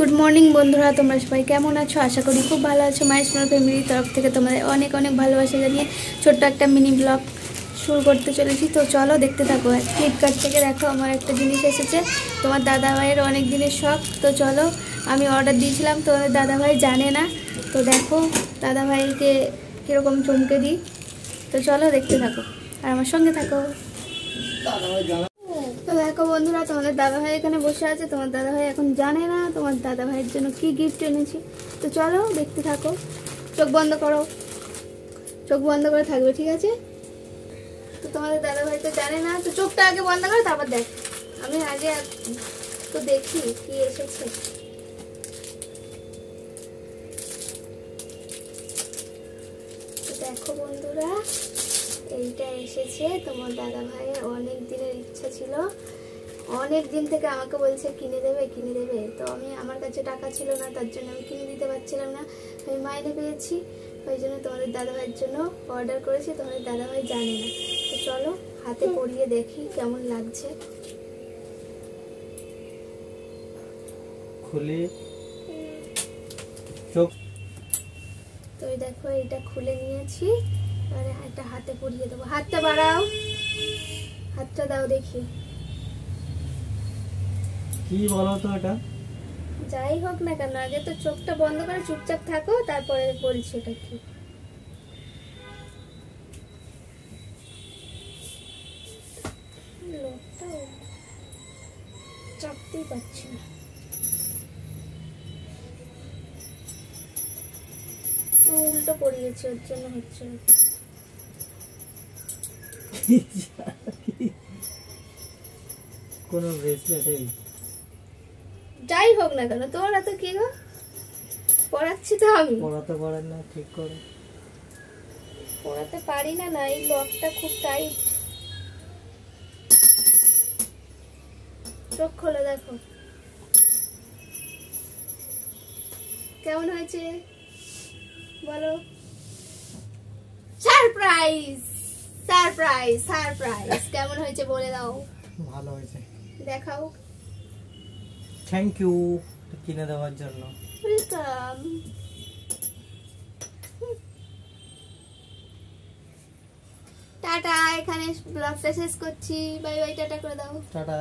Good morning বন্ধুরা, তোমরা সবাই কেমন আছো? আশা করি খুব ভালো আছো। মাই স্মল ফ্যামিলির তরফ থেকে তোমাদের অনেক অনেক ভালোবাসা জানিয়ে ছোট্ট একটা মিনি ব্লগ শুরু করতে চলেছি। তো চলো দেখতে থাকো। ফ্লিপকার্ট থেকে দেখো আমার একটা জিনিস এসেছে, তোমার দাদাভাইয়ের অনেক দিনের শখ। তো চলো, আমি অর্ডার দিয়েছিলাম, তোমাদের দাদাভাই জানে না। তো দেখো দাদাভাইকে কীরকম চমকে দিই। তো চলো দেখতে থাকো আর আমার সঙ্গে থাকো। তো দেখো বন্ধুরা, তোমাদের দাদাভাই এখানে বসে আছে। তোমার দাদাভাই এখন জানে না তোমার দাদাভাইয়ের জন্য কি গিফট এনেছি। তো চলো দেখতে থাকো। চোখ বন্ধ করো, চোখ বন্ধ করে থাকবে, ঠিক আছে? তো তোমাদের দাদাভাই তো জানে না, তো চোখটা আগে বন্ধ করো, তারপর দেখ। আমি আগে তো দেখি কি এসেছে। তো দেখো বন্ধুরা, এইটা এসেছে। তোমার দাদাভাইয়ের অনেক দিনের ইচ্ছা ছিল, অনেক দিন থেকে আমাকে বলছে কিনে দেবে কিনে দেবে। তো আমার কাছে টাকা ছিল না, তার জন্য আমি কিনে দিতে পারছিলাম না। আমি মাইনে পেয়েছি, ওই জন্য তোমাদের দাদাভাইয়ের জন্য অর্ডার করেছি। তোমাদের দাদাভাই জানে না। তো চলো হাতে পরিয়ে দেখি কেমন লাগছে। খুলে চোখ। তো এই দেখো, এইটা খুলে নিয়েছি, এবারে একটা হাতে পরিয়ে দেবো। হাতটা বাড়াও, হাতটা দাও দেখি। কি বলো তো এটা? যাই হোক না কেন, আগে তো চোখটা বন্ধ করে চুপচাপ থাকো, তারপরে বলছি এটা কি। লোকটা চাপতেই পারছি না। উল্টো পড়িয়েছে, ওর জন্য হচ্ছে না। কোনো ব্রেসলেট? যাই হোক না কেন, তোরা তো কি গো, পড়াচ্ছি তো আমি। পড়াতে পারেন না ঠিক করে? পড়াতে পারি না, না এই লকটা খুব টাইট। চোখ খোলো, দেখো কেমন হয়েছে বলো। সারপ্রাইজ সারপ্রাইজ সারপ্রাইজ, কেমন হয়েছে বলে দাও। ভালো হয়েছে, দেখাও। থ্যাংক ইউ কিনে দেওয়ার জন্য। ওয়েলকাম। টাটা, এখানে ব্লগটা শেষ করছি। বাই বাই, টাটা করে দাও। টাটা।